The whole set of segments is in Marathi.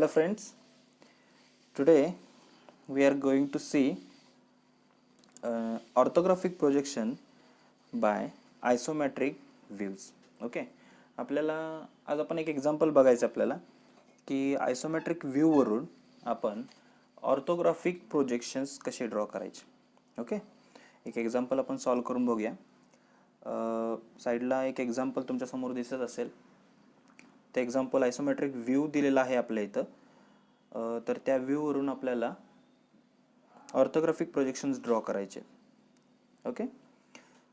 Hello friends, today we are going to see orthographic projection by isometric views. Okay, आपल्याला आज आपण एक एक्झाम्पल बघायचं आपल्याला की आयसोमेट्रिक व्ह्यू वरून आपण ऑर्थोग्राफिक प्रोजेक्शन्स कसे ड्रॉ करायचे. ओके, एक एक्झाम्पल आपण सॉल्व करून बघूया. साईडला एक एक्झाम्पल तुमच्या समोर दिसत असेल. ते एक्झाम्पल आयसोमेट्रिक व्ह्यू दिलेला आहे आपल्या इथं. तर त्या व्ह्यू वरून आपल्याला ऑर्थोग्राफिक प्रोजेक्शन्स ड्रॉ करायचे. Okay,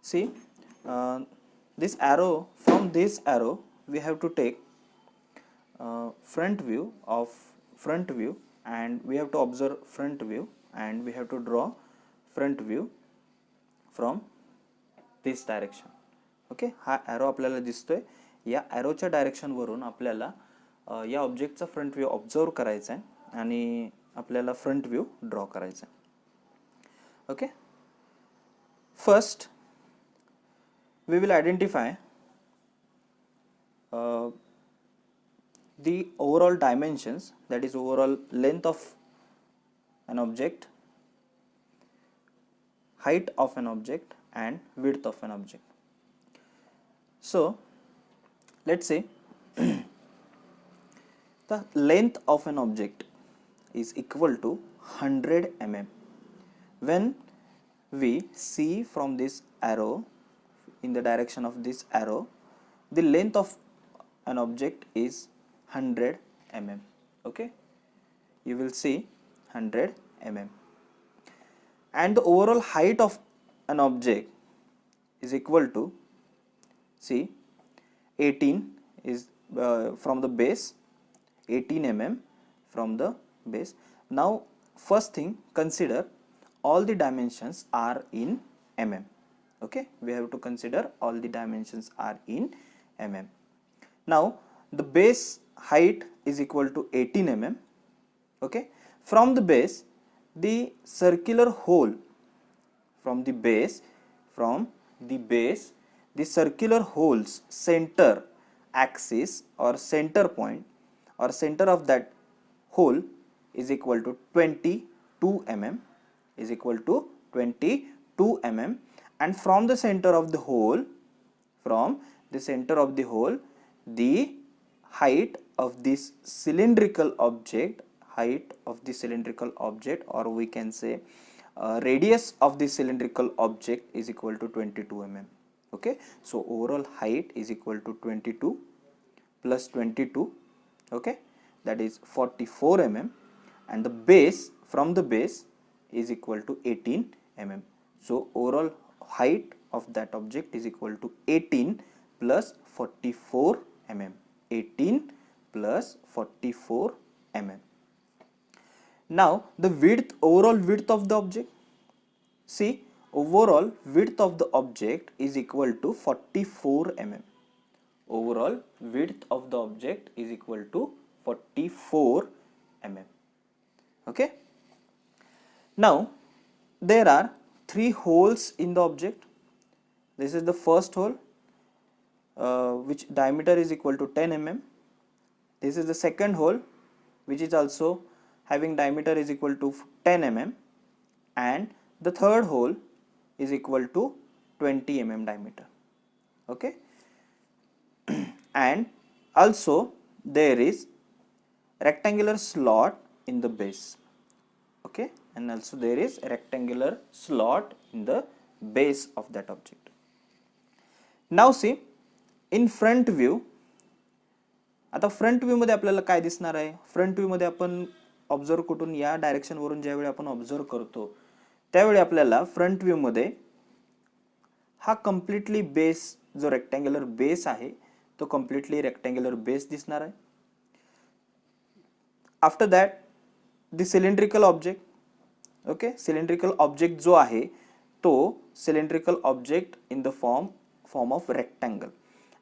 see this arrow, from this arrow we have to take front view and we have to observe front view and we have to draw front view from this direction. Okay, हा ॲरो आपल्याला दिसतोय. या ॲरोच्या डायरेक्शन वरून आपल्याला या ऑब्जेक्टचा फ्रंट व्ह्यू ऑब्झर्व करायचा आहे आणि आपल्याला फ्रंट व्ह्यू ड्रॉ करायचा आहे. Okay, first we will identify the overall dimensions, that is overall length of an object, height of an object and width of an object. So let's say the length of an object is equal to 100 mm. When we see from this arrow, in the direction of this arrow, the length of an object is 100 mm. Okay, you will see 100 mm, and the overall height of an object is equal to, see, 18 is from the base, 18 mm from the base. Now first thing, consider all the dimensions are in mm. Okay, we have to consider all the dimensions are in mm. Now the base height is equal to 18 mm. Okay, from the base, the circular hole from the base, the circular hole's center axis or center point or center of that hole is equal to 22 mm, is equal to 22 mm. And from the center of the hole, the height of this cylindrical object, or we can say radius of the cylindrical object is equal to 22 mm. Okay, so overall height is equal to 22 plus 22. Okay, that is 44 mm, and the base, from the base, is equal to 18 mm. So overall height of that object is equal to 18 plus 44 mm. 18 plus 44 mm. Now the width, overall width of the object, see, overall width of the object is equal to 44 mm. Overall width of the object is equal to 44 mm. Okay, now there are 3 holes in the object. This is the first hole, which diameter is equal to 10 mm. This is the second hole, which is also having diameter is equal to 10 mm, and the third hole is equal to 20 mm diameter. Okay, and also there is rectangular slot in the base. Okay, and also there is a rectangular slot in the base of that object. Now see, in front view, आता फ्रंट व्ह्यू मध्ये आपल्याला काय दिसणार आहे? फ्रंट व्ह्यू मध्ये आपण ऑब्झर्व कुठून, या डायरेक्शन वरून ज्यावेळी आपण ऑब्झर्व करतो त्यावेळी आपल्याला फ्रंट व्ह्यू मध्ये हा कम्प्लिटली बेस, जो रेक्टँग्युलर बेस आहे तो कम्प्लिटली रेक्टँग्युलर बेस दिसणार आहे. After that the cylindrical object. Okay, cylindrical object जो आहे तो cylindrical object in the form of rectangle.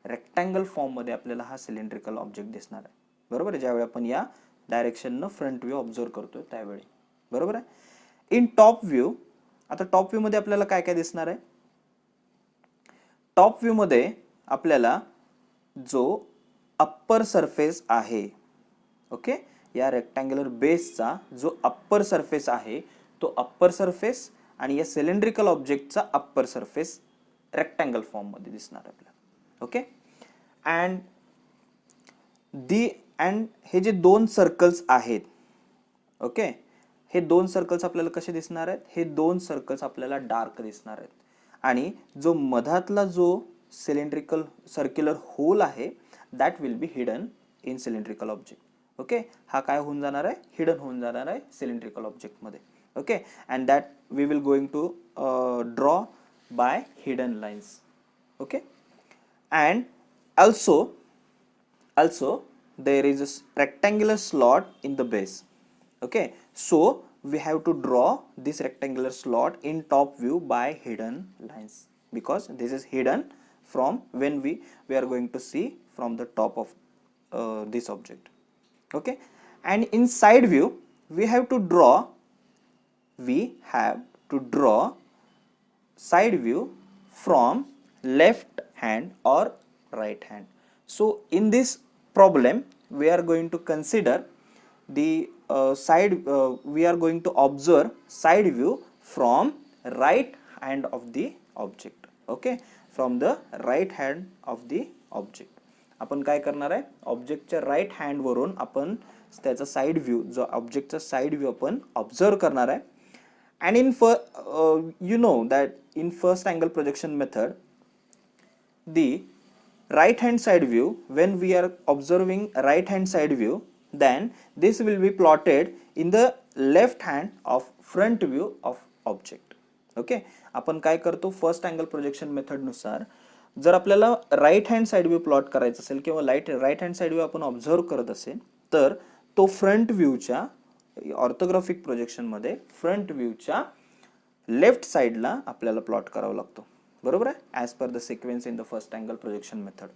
Rectangle form मध्ये आपल्याला हा सिलेंड्रिकल ऑब्जेक्ट दिसणार आहे. बरोबर आहे, ज्यावेळी आपण या डायरेक्शननं फ्रंट व्ह्यू ऑब्झर्व करतोय त्यावेळी. बरोबर आहे. इन टॉप व्ह्यू, आता टॉप व्ह्यू मध्ये आपल्याला काय काय दिसणार आहे? टॉप व्ह्यू मध्ये आपल्याला जो अप्पर सरफेस आहे, ओके, या रेक्टँग्युलर बेसचा जो अप्पर सरफेस आहे तो अप्पर सरफेस आणि या सिलेंड्रिकल ऑब्जेक्टचा अप्पर सरफेस रेक्टँगल फॉर्म मध्ये दिसणार आपल्याला. ओके, अँड हे जे दोन सर्कल्स आहेत, ओके, हे दोन सर्कल्स आपल्याला कसे दिसणार आहेत, हे दोन सर्कल्स आपल्याला डार्क दिसणार आहेत आणि जो मधातला जो सिलेंड्रिकल सर्क्युलर होल आहे that will be hidden in cylindrical object. Okay, हा काय होऊन जाणार आहे, हिडन होऊन जाणार आहे सिलेंड्रिकल ऑब्जेक्ट मध्ये. Okay, and that we will going to draw by hidden lines. Okay, and also there is a rectangular slot in the base. Okay, so we have to draw this rectangular slot in top view by hidden lines, because this is hidden from when we are going to see from the top of this object. Okay, and in side view we have to draw side view from left hand or right hand. So in this problem we are going to consider the we are going to observe side view from right hand of the object. Okay, from the right hand of the object आपण काय करणार आहे, ऑब्जेक्टच्या राईट हँड वरून आपण त्याचा साइड व्ह्यू, जो ऑब्जेक्टचा साइड व्ह्यू आपण ऑब्झर्व करणार आहे. and in you know that in first angle projection method the right hand side view, when we are observing right hand side view, then this will be plotted in the left hand of front view of object. Okay, आपण काय करतो, फर्स्ट अँगल प्रोजेक्शन मेथड नुसार जर आपल्याला right hand side view plot करायचा असेल किंवा राईट हँड साइड व्ह्यू आपण ऑब्झर्व करत असेल तर तो फ्रंट व्ह्यूच्या ऑर्थोग्राफिक प्रोजेक्शन मध्ये फ्रंट व्ह्यूच्या लेफ्ट साइडला आपल्याला प्लॉट करावा लागतो. बरोबर आहे, as per the sequence in the first angle projection method.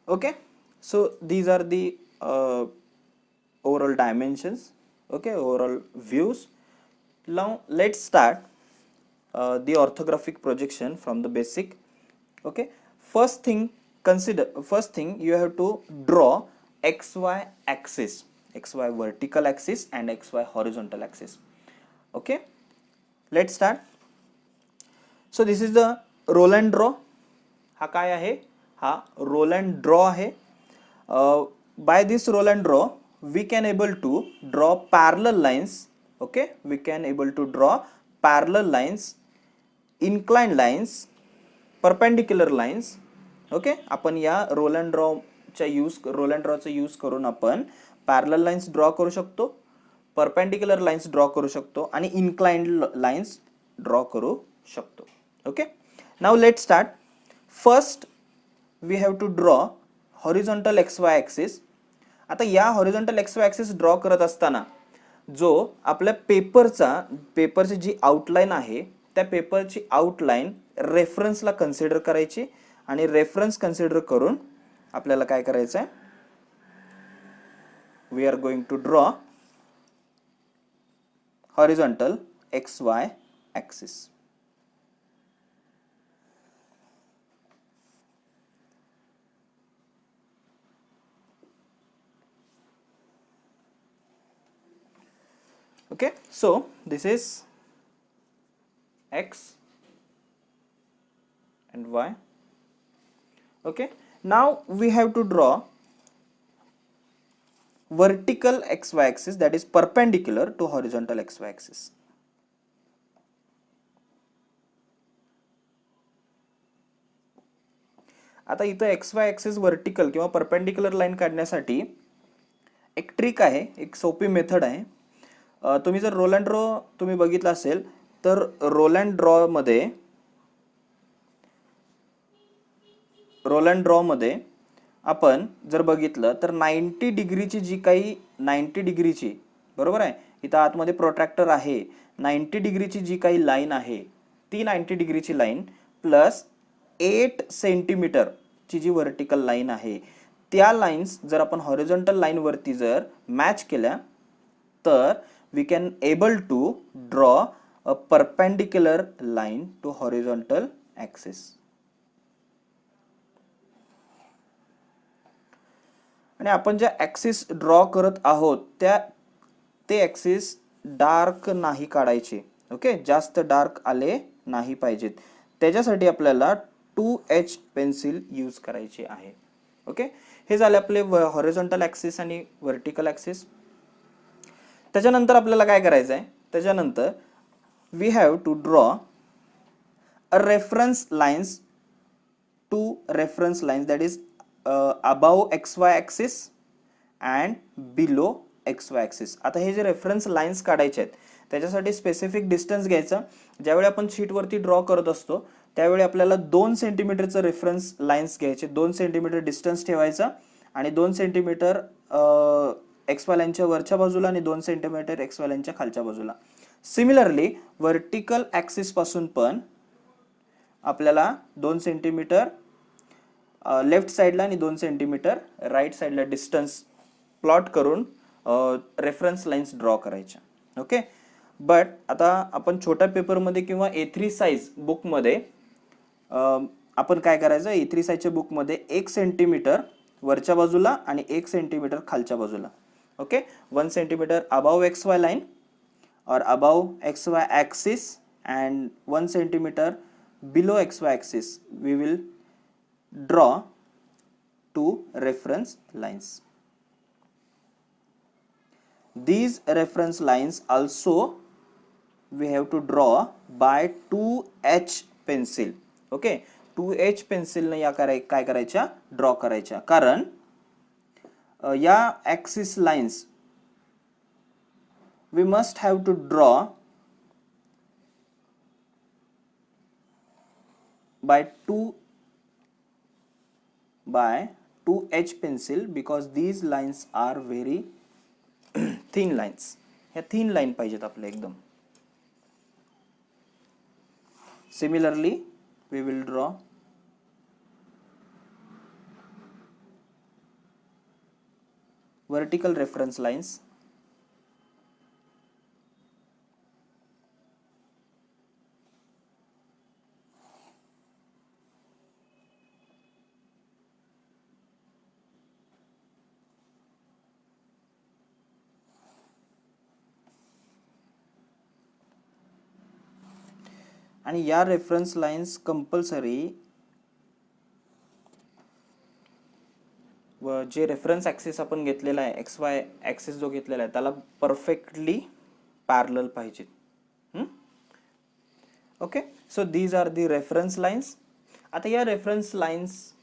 Okay, so these are the overall dimensions. Okay, overall views. Now let's start the orthographic projection from the basic. Okay, first thing you have to draw xy axis, xy vertical axis and xy horizontal axis. Okay, let's start. So this is the roll and draw. हा काय आहे, हा roll and draw आहे. By this roll and draw we can able to draw parallel lines. Okay, we can able to draw parallel lines, inclined lines, perpendicular lines. Okay, आपण या roll and draw चा यूज करून आपण parallel lines ड्रॉ करू शकतो, perpendicular lines ड्रॉ करू शकतो आणि inclined lines ड्रॉ करू शकतो. Okay, now let's start. First we have to draw horizontal xy axis. आता या हॉरिझॉन्टल xy ॲक्सिस ड्रॉ करत असताना जो आपल्या पेपरची जी आउटलाइन आहे त्या पेपरची आउटलाइन रेफरन्सला कन्सिडर करायची आणि रेफरन्स कन्सिडर करून आपल्याला काय करायचं आहे, we are going to draw horizontal xy axis. Okay, so this is x and y. Okay, now we have to draw vertical xy axis that is perpendicular to horizontal xy axis. आता इथं xy axis वर्टिकल किंवा परपेंडिक्युलर लाईन काढण्यासाठी एक ट्रिक आहे, एक सोपी मेथड आहे. तुम्ही जर रोल अँड ड्रॉ तुम्ही बघितला असेल तर रोल अँड ड्रॉ मध्ये आपण जर बघितलं तर 90 डिग्रीची जी काही 90 डिग्रीची, बरोबर आहे, इथं आतमध्ये प्रोट्रॅक्टर आहे, 90 डिग्रीची जी काही लाईन आहे ती 90 डिग्रीची लाईन प्लस 8 सेंटीमीटर ची जी वर्टिकल लाईन आहे त्या लाईन्स जर आपण हॉरिझॉन्टल लाईन वरती जर मॅच केल्या तर we can able to draw a perpendicular line to horizontal axis. आणि आपण ज्या ॲक्सिस ड्रॉ करत आहोत ते ॲक्सिस डार्क नाही काढायचे. ओके, जास्त डार्क आले नाही पाहिजेत. त्याच्यासाठी आपल्याला 2H पेन्सिल यूज करायची आहे. ओके, हे झाले आपले हॉरिझॉन्टल ॲक्सिस आणि व्हर्टिकल ॲक्सिस. त्याच्यानंतर आपल्याला काय करायचं आहे, त्याच्यानंतर we have to draw a reference lines, two reference lines that is above XY axis and below XY axis. आता हे जे रेफरन्स लाईन्स काढायचे आहेत त्याच्यासाठी स्पेसिफिक डिस्टन्स घ्यायचं. ज्यावेळी आपण शीटवरती ड्रॉ करत असतो त्यावेळी आपल्याला 2 सेंटीमीटरचं रेफरन्स लाईन्स घ्यायचे, 2 सेंटीमीटर डिस्टन्स ठेवायचा आणि 2 सेंटीमीटर XY लाईनच्या वरच्या बाजूला आणि 2 सेंटीमीटर XY लाईनच्या खालच्या बाजूला. सिमिलरली व्हर्टिकल ॲक्सिस पासून पण आपल्याला 2 सेंटीमीटर लेफ्ट साईडला आणि 2 सेंटीमीटर राईट साईडला डिस्टन्स प्लॉट करून रेफरन्स लाईन्स ड्रॉ करायच्या. ओके, बट आता आपण छोट्या पेपरमध्ये किंवा A3 साईज बुकमध्ये आपण काय करायचं, A3 साईजच्या बुकमध्ये 1 सेंटीमीटर वरच्या बाजूला आणि 1 सेंटीमीटर खालच्या बाजूला. Okay, 1 centimetre above XY line or above XY axis and 1 centimeter below XY axis we will draw 2 reference lines. These reference lines also we have to draw by 2H pencil. Okay, 2H pencil ने या काय करायच्या, ड्रॉ करायच्या. कारण या axis lines we must have to draw by 2H pencil because these lines are very thin lines. ह्या thin line पाहिजेत आपले एकदम. Similarly we will draw vertical reference lines. आणि या रेफरन्स लाईन्स कंपल्सरी व जे रेफरन्स ॲक्सिस आपण घेतलेला आहे XY ॲक्सिस जो घेतलेला आहे त्याला परफेक्टली पॅरलल पाहिजेत. Okay, so these are the reference lines. आता या रेफरन्स लाईन्स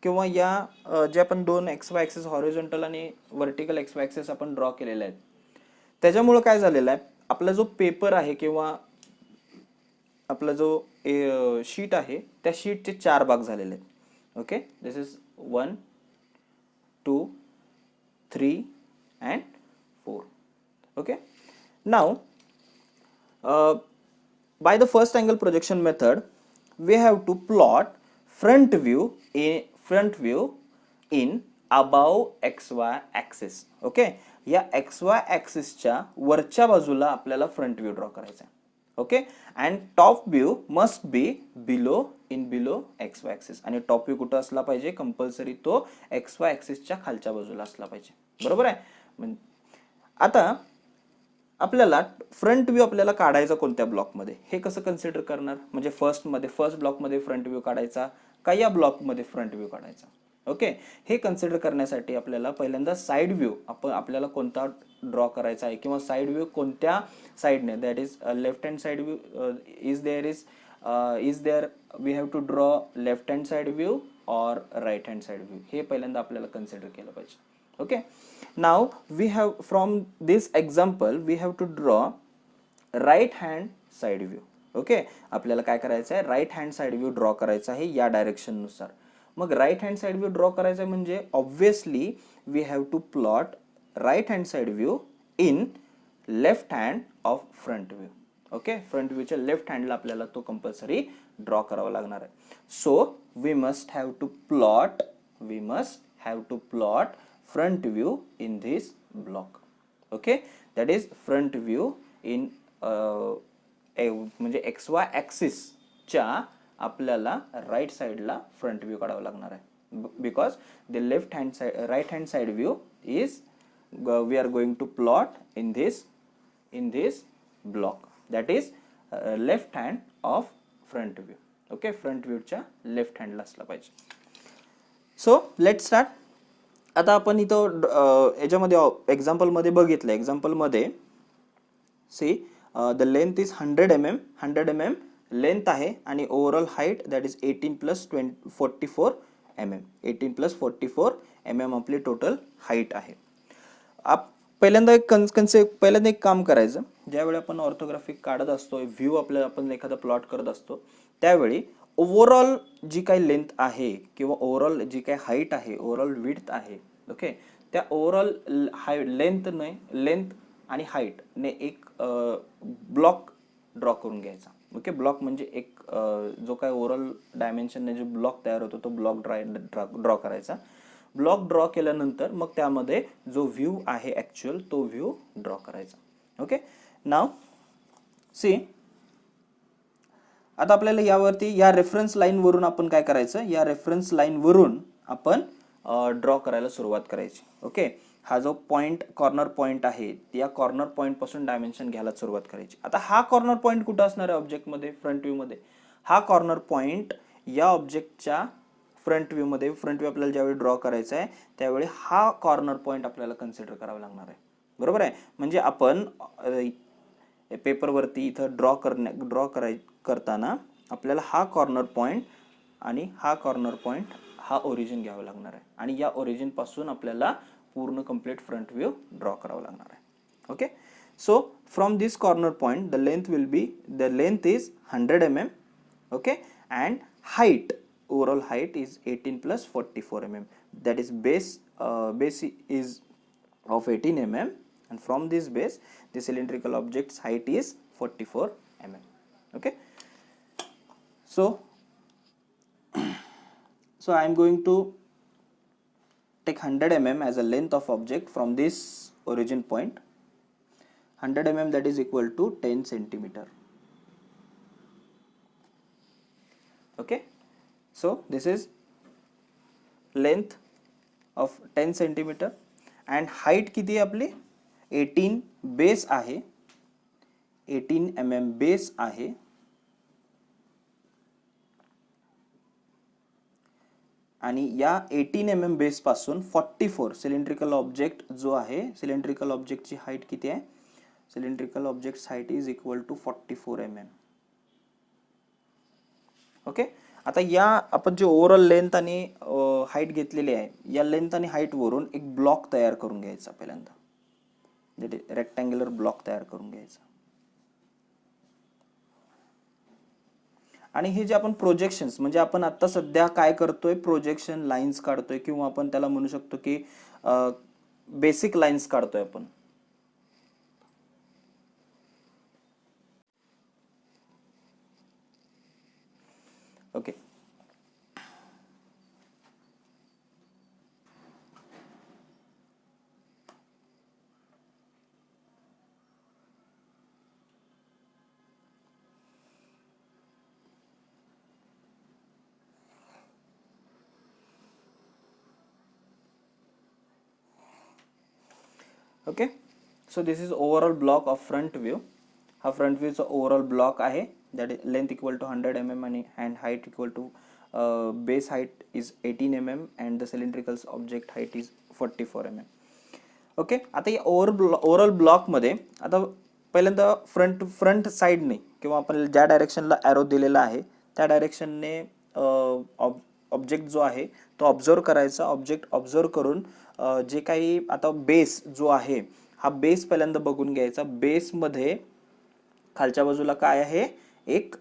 किंवा या जे आपण 2 XY ॲक्सिस हॉरिझॉन्टल आणि व्हर्टिकल XY ॲक्सिस आपण ड्रॉ केलेले आहेत त्याच्यामुळे काय झालेलं आहे, आपला जो पेपर आहे किंवा आपला जो शीट आहे त्या शीटचे 4 भाग झालेले आहेत. Okay, this is 1 2 3 and 4. Okay, now by the first angle projection method we have to plot front view in above XY axis. Okay, या XY axis च्या वरच्या बाजूला आपल्याला फ्रंट व्ह्यू ड्रॉ करायचा आहे. Okay, and top view must be below XY axis. आणि टॉप व्ह्यू कुठं असला पाहिजे, कंपल्सरी तो XY ॲक्सिसच्या खालच्या बाजूला असला पाहिजे. बरोबर आहे. आता आपल्याला फ्रंट व्ह्यू आपल्याला काढायचा कोणत्या ब्लॉकमध्ये हे कसं कन्सिडर करणार, म्हणजे फर्स्ट ब्लॉकमध्ये फ्रंट व्ह्यू काढायचा का या ब्लॉकमध्ये फ्रंट व्ह्यू काढायचा. ओके, हे कन्सिडर करण्यासाठी आपल्याला पहिल्यांदा साइड व्ह्यू आपल्याला कोणता ड्रॉ करायचा आहे किंवा साइड व्ह्यू कोणत्या साइडने, that is left hand side view is there we have to draw left hand side view और राईट हँड साइड व्ह्यू, हे पहिल्यांदा आपल्याला कन्सिडर केलं पाहिजे. Okay, now we have from this example we have to draw right hand side view. Okay, आपल्याला काय करायचं आहे, right hand side view draw करायचा आहे या डायरेक्शन नुसार. मग right hand side view draw करायचा म्हणजे obviously we have to plot right hand side view in left hand of front view. Okay, front व्ह्यूच्या लेफ्ट हँडला आपल्याला तो कंपल्सरी ड्रॉ करावा लागणार आहे. So we must have to plot front view in this block. Okay, that is front view in म्हणजे XY ॲक्सिसच्या आपल्याला राईट साईडला फ्रंट व्ह्यू काढावा लागणार आहे. because the right hand side view is we are going to plot in this block, that is left hand of front view. Okay, front व्ह्यूच्या लेफ्ट हँडला असला पाहिजे. So let start. आता आपण इथं याच्यामध्ये एक्झाम्पलमध्ये बघितलं. एक्झाम्पलमध्ये see the length is 100 mm, 100 mm लेंथ आहे आणि overall height that is 18 + 44 mm. 18 + 44 mm आपली टोटल हाईट आहे. पहिल्यांदा एक काम करायचं. ज्यावेळी आपण ऑर्थोग्राफिक काढत असतो, व्ह्यू आपल्याला आपण एखादा प्लॉट करत असतो, त्यावेळी ओव्हरऑल जी काही लेंथ आहे किंवा ओव्हरऑल जी काही हाईट आहे, ओव्हरऑल विड्थ आहे, ओके, त्या ओव्हरऑल लेंथ आणि हाईट ने एक ब्लॉक ड्रॉ करून घ्यायचा. ओके, ब्लॉक म्हणजे एक जो काय ओव्हरऑल डायमेन्शनने जो ब्लॉक तयार होतो तो ब्लॉक ड्रॉ करायचा. ब्लॉक ड्रॉ केल्यानंतर मग त्यामध्ये जो व्ह्यू आहे ॲक्च्युअल तो व्ह्यू ड्रॉ करायचा. ओके, नाव सी आता आपल्याला यावरती या रेफरन्स लाईन वरून आपण काय करायचं, या रेफरन्स लाईन वरून आपण ड्रॉ करायला सुरुवात करायची. ओके, हा जो पॉइंट कॉर्नर पॉइंट आहे या कॉर्नर पॉइंट पासून डायमेन्शन घ्यायला सुरुवात करायची. आता हा कॉर्नर पॉइंट कुठं असणार आहे ऑब्जेक्टमध्ये, फ्रंट व्ह्यू मध्ये. हा कॉर्नर पॉइंट या ऑब्जेक्टच्या फ्रंट व्ह्यू मध्ये, फ्रंट व्ह्यू आपल्याला ज्यावेळी ड्रॉ करायचा आहे त्यावेळी हा कॉर्नर पॉइंट आपल्याला कन्सिडर करावा लागणार आहे. बरोबर आहे. म्हणजे आपण पेपरवरती इथं ड्रॉ करताना आपल्याला हा कॉर्नर पॉइंट आणि हा कॉर्नर पॉइंट हा ओरिजिन घ्यावा लागणार आहे आणि या ओरिजिन पासून आपल्याला पूर्ण कंप्लीट फ्रंट व्ह्यू ड्रॉ करावा लागणार आहे. Okay, so from this corner point the length is 100 mm. Okay, and height, overall height is 18 + 44 mm, that is base is of 18 mm, and from this base the cylindrical object's height is 44 mm. Okay, so I am going to take 100 mm as a length of object from this origin point. 100 mm that is equal to 10 centimeter. Okay, so this is length of 10 centimeter and height किती आहे आपली 18 बेस आहे, 18 mm बेस आहे आणि या 18 mm बेस पासून 44 सिलेंड्रिकल ऑब्जेक्ट जो आहे, सिलेंड्रिकल ऑब्जेक्टची हाईट किती आहे, cylindrical objects height is equal to 44 mm. Okay, आता या आपण जे ओव्हरऑल लेंथ आणि हाईट घेतलेली आहे या लेंथ आणि हाईट वरून एक ब्लॉक तयार करून घ्यायचा. पहिल्यांदा रेक्टँग्युलर ब्लॉक तयार करून घ्यायचा आणि हे जे आपण प्रोजेक्शन्स म्हणजे आपण आता सध्या काय करतोय, प्रोजेक्शन लाईन्स काढतोय किंवा आपण त्याला म्हणू शकतो की बेसिक लाईन्स काढतोय आपण. Okay, okay, so this is overall block of front view. हा फ्रंट व्ह्यूचा ओव्हरऑल ब्लॉक आहे, that is length equal to 100 mm and height equal to base height is 18 mm and the cylindrical object height is 44 mm. Okay, आता या ओव्हरऑल ब्लॉक मध्ये आता पहिल्यांदा फ्रंट साइडने किंवा आपण ज्या डायरेक्शनला एरो दिलेला आहे त्या डायरेक्शनने ऑब्जेक्ट जो आहे तो ऑब्झर्व करायचा. ऑब्जेक्ट ऑब्झर्व करून जे काही आता बेस जो आहे हा बेस पहिल्यांदा बघून घ्यायचा. बेसमध्ये खालच्या बाजूला काय आहे, एक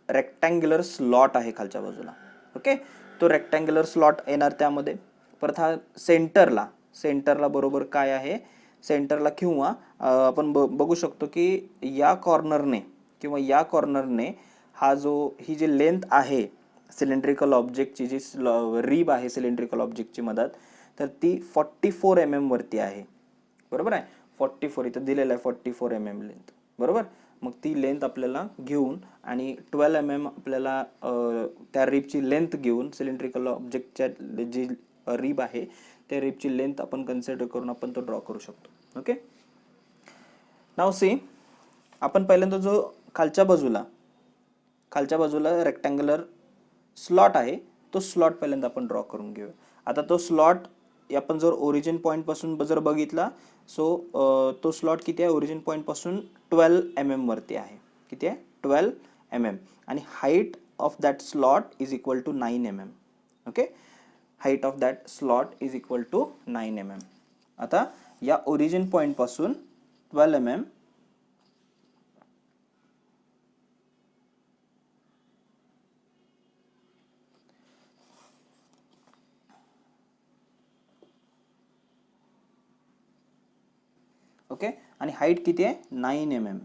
रेक्टँग्युलर स्लॉट आहे खालच्या बाजूला. ओके, तो रेक्टँग्युलर स्लॉट येणार त्यामध्ये. परत हा सेंटरला बरोबर काय आहे, सेंटरला किंवा आपण बघू शकतो की या कॉर्नरने किंवा या कॉर्नरने ही जी लेंथ आहे सिलेंड्रिकल ऑब्जेक्टची, जी रिब आहे सिलेंड्रिकल ऑब्जेक्टची मदत, तर ती 44 mm वरती आहे. बरोबर आहे, 44 इथं दिलेलं आहे 44 mm लेंथ. बरोबर, मग ती लेंथ आपल्याला घेऊन आणि 12 mm आपल्याला त्या रिबची लेंथ घेऊन सिलेंड्रिकल ऑब्जेक्टच्या जी रिब आहे त्या रिबची लेंथ आपण कन्सिडर करून आपण तो ड्रॉ करू शकतो. ओके, नाव सी, आपण पहिल्यांदा जो खालच्या बाजूला रेक्टँग्युलर स्लॉट आहे तो स्लॉट पहिल्यांदा आपण ड्रॉ करून घेऊया. आता तो स्लॉट आपण जर ओरिजिन पॉईंट पासून जर बघितला सो तो स्लॉट किती आहे, ओरिजिन पॉईंट पासून 12 mm वरती आहे. किती आहे, 12 mm, आणि height of that slot is equal to 9 mm. Okay, height of that slot is equal to 9 mm. आता या ओरिजिन पॉईंट पासून 12 mm ओके, आणि हाईट किती आहे, 9 mm.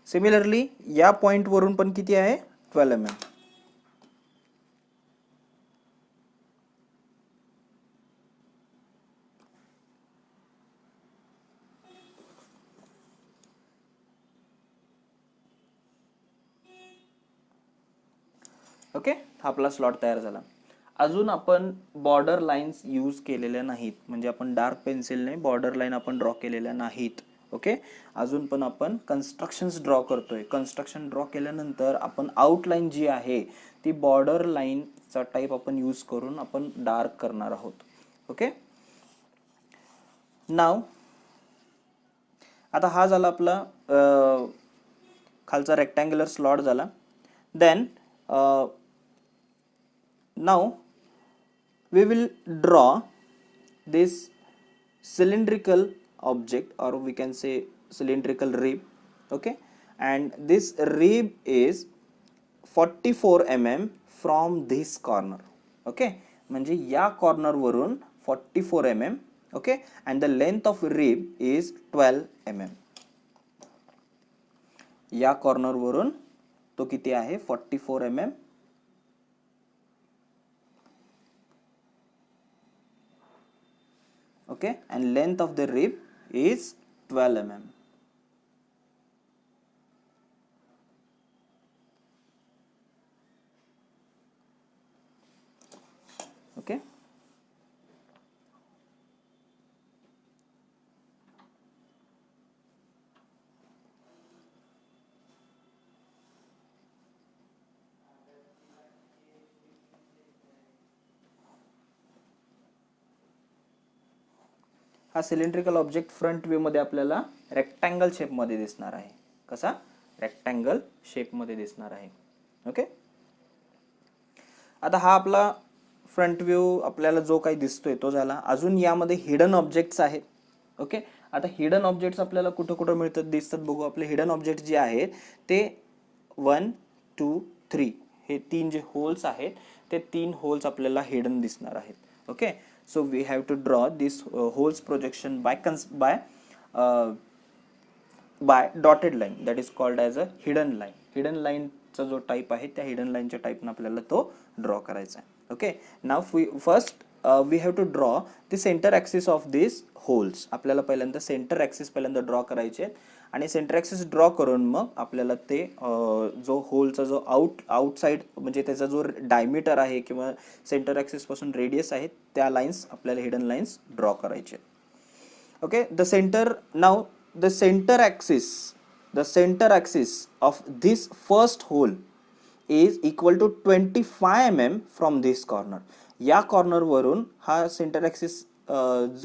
सिमिलरली या पॉइंट वरून पण किती आहे, 12 mm. ओके, हा आपला स्लॉट तयार झाला. अजून आपण बॉर्डर लाईन्स यूज केलेल्या नाहीत, म्हणजे आपण डार्क पेन्सिलने बॉर्डर लाईन आपण ड्रॉ केलेल्या नाहीत. ओके, अजून पण आपण कन्स्ट्रक्शन्स ड्रॉ करतोय. कन्स्ट्रक्शन ड्रॉ केल्यानंतर आपण आउटलाईन जी आहे ती बॉर्डर लाईनचा टाईप आपण यूज करून आपण डार्क करणार आहोत. ओके, नाव आता हा झाला आपला खालचा रेक्टँग्युलर स्लॉट झाला. Then now we will draw this cylindrical object, or we can say cylindrical rib. Okay, and this rib is 44 mm from this corner. Okay, म्हणजे या कॉर्नर वरून 44 mm. okay, and the length of rib is 12 mm. या कॉर्नर वरून तो किती आहे, 44 mm. Okay, and length of the rib is 12 mm. Okay, हा सिलेंड्रिकल ऑब्जेक्ट फ्रंट व्ह्यू मध्ये आपल्याला रेक्टँगल शेप मध्ये दिसणार आहे. कसा, रेक्टँगल शेप मध्ये दिसणार आहे. ओके, आता हा आपला फ्रंट व्ह्यू आपल्याला जो काही दिसतोय तो झाला. अजून यामध्ये हिडन ऑब्जेक्ट्स आहेत. ओके, आता हिडन ऑब्जेक्ट्स आपल्याला कुठं कुठं मिळतात दिसतात बघू. आपले हिडन ऑब्जेक्ट जे आहेत ते 1 2 3 हे 3 जे होल्स आहेत ते 3 होल्स आपल्याला हिडन दिसणार आहेत. Okay, so we have to draw this holes projection by dotted line, that is called as a hidden line. hidden line चा जो टाइप आहे त्या हिडन लाईनच्या टाइपने आपल्याला तो ड्रॉ करायचा आहे. Okay, now first we have to draw the centre axis of this holes. आपल्याला पहिल्यांदा सेंटर ॲक्सिस पहिल्यांदा ड्रॉ करायचे आणि सेंटर ॲक्सिस ड्रॉ करून मग आपल्याला ते जो होलचा जो आउटसाइड म्हणजे त्याचा जो डायमीटर आहे किंवा सेंटर ॲक्सिस पासून रेडियस आहे त्या लाईन्स आपल्याला हिडन लाईन्स ड्रॉ करायचे. Okay, the center axis of this first hole is equal to 25 mm from this corner. या कॉर्नर वरून हा सेंटर ॲक्सिस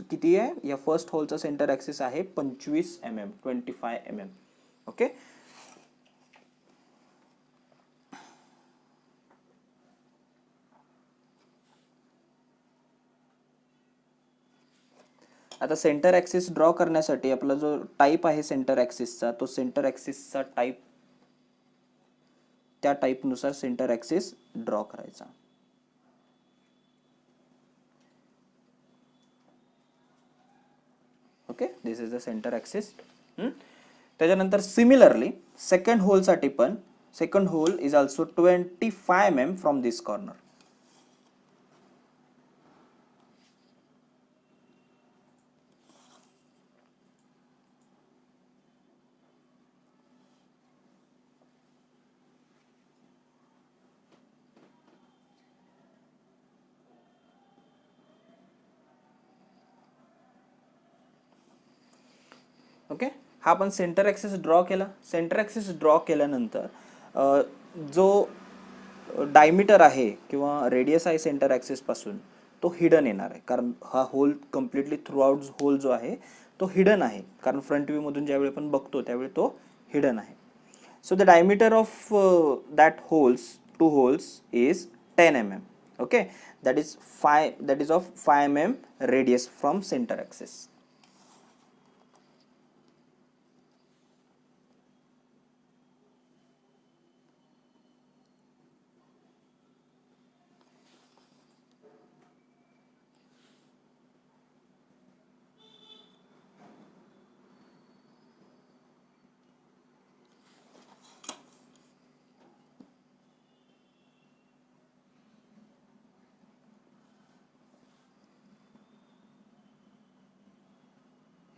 किती आहे, या फर्स्ट होलचा सेंटर ॲक्सिस आहे 25 mm, 25 mm. ओके, आता सेंटर ॲक्सिस ड्रॉ करण्यासाठी आपला जो टाइप आहे सेंटर ॲक्सिसचा तो सेंटर ॲक्सिसचा टाइप त्या टाइप नुसार सेंटर ॲक्सिस ड्रॉ करायचा. Okay, this is the centre axis. त्याच्यानंतर सिमिलरली सेकंड होल साठी पण second hole is also 25 mm from this corner. Okay, हा आपण सेंटर ॲक्सिस ड्रॉ केला. सेंटर ॲक्सिस ड्रॉ केल्यानंतर जो डायमीटर आहे किंवा रेडियस आहे सेंटर ॲक्सिस पासून तो हिडन येणार आहे, कारण हा hole completely through out hole जो आहे तो हिडन आहे, कारण फ्रंट व्ह्यू मधून ज्यावेळी आपण बघतो त्यावेळी तो हिडन आहे. So the diameter of that holes, two holes is 10 mm. Okay, that is of 5 mm radius from center axis.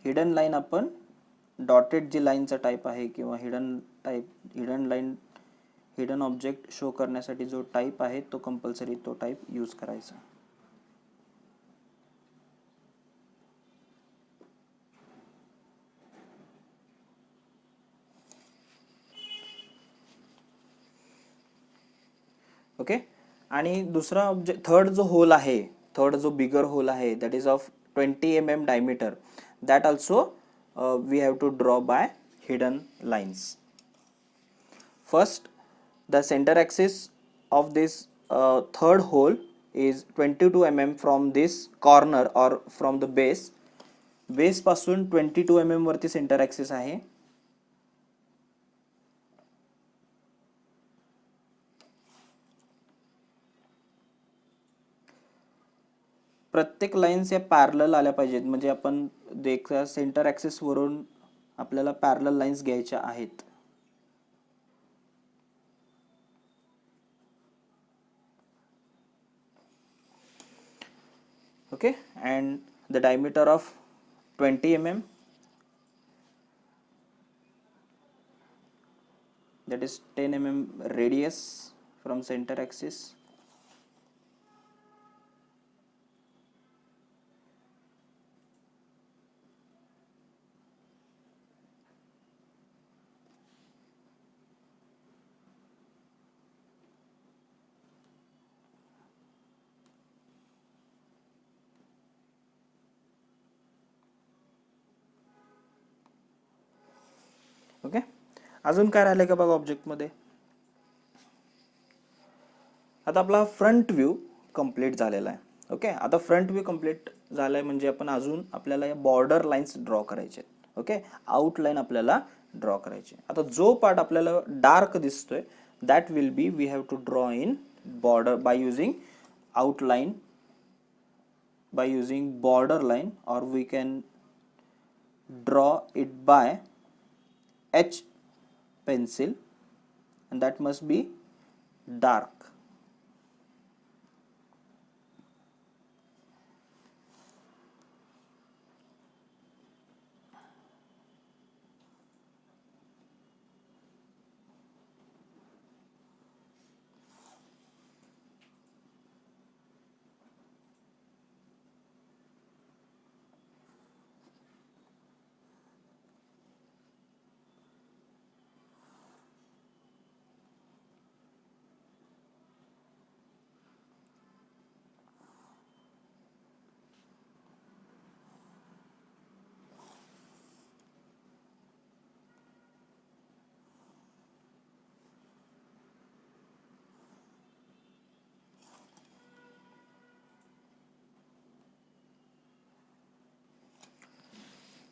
Hidden line आपण डॉटेड जी लाईनचा टाईप आहे किंवा हिडन ऑब्जेक्ट शो करण्यासाठी जो टाईप आहे तो कंपल्सरी तो टाईप यूज करायचा. ओके, आणि दुसरा ऑब्जेक्ट थर्ड जो बिगर होल आहे that is of 20 mm diameter, that also we have to draw by hidden lines. First, the center axis of this third hole is 22 mm from this corner or from the base पासून 22 mm वरती center axis आहे. प्रत्येक लाईन्स या पॅरलल आल्या पाहिजेत, म्हणजे आपण सेंटर ॲक्सिस वरून आपल्याला पॅरलल लाईन्स घ्यायच्या आहेत. Okay, and the diameter of 20 mm, that is 10 mm radius from center axis. Okay, अजून काय राहिलंय का बघा ऑब्जेक्ट मध्ये. आता आपला फ्रंट व्ह्यू कंप्लीट झालेला आहे. ओके, आता फ्रंट व्ह्यू कंप्लीट झालाय म्हणजे आपण अजून आपल्याला या बॉर्डर लाईन्स ड्रॉ करायचे. ओके, आउटलाईन आपल्याला ड्रॉ करायचे. आता जो पार्ट आपल्याला डार्क दिसतोय that will be we have to draw in border by using outline, by using border line, और we can draw it by H pencil, and that must be dark.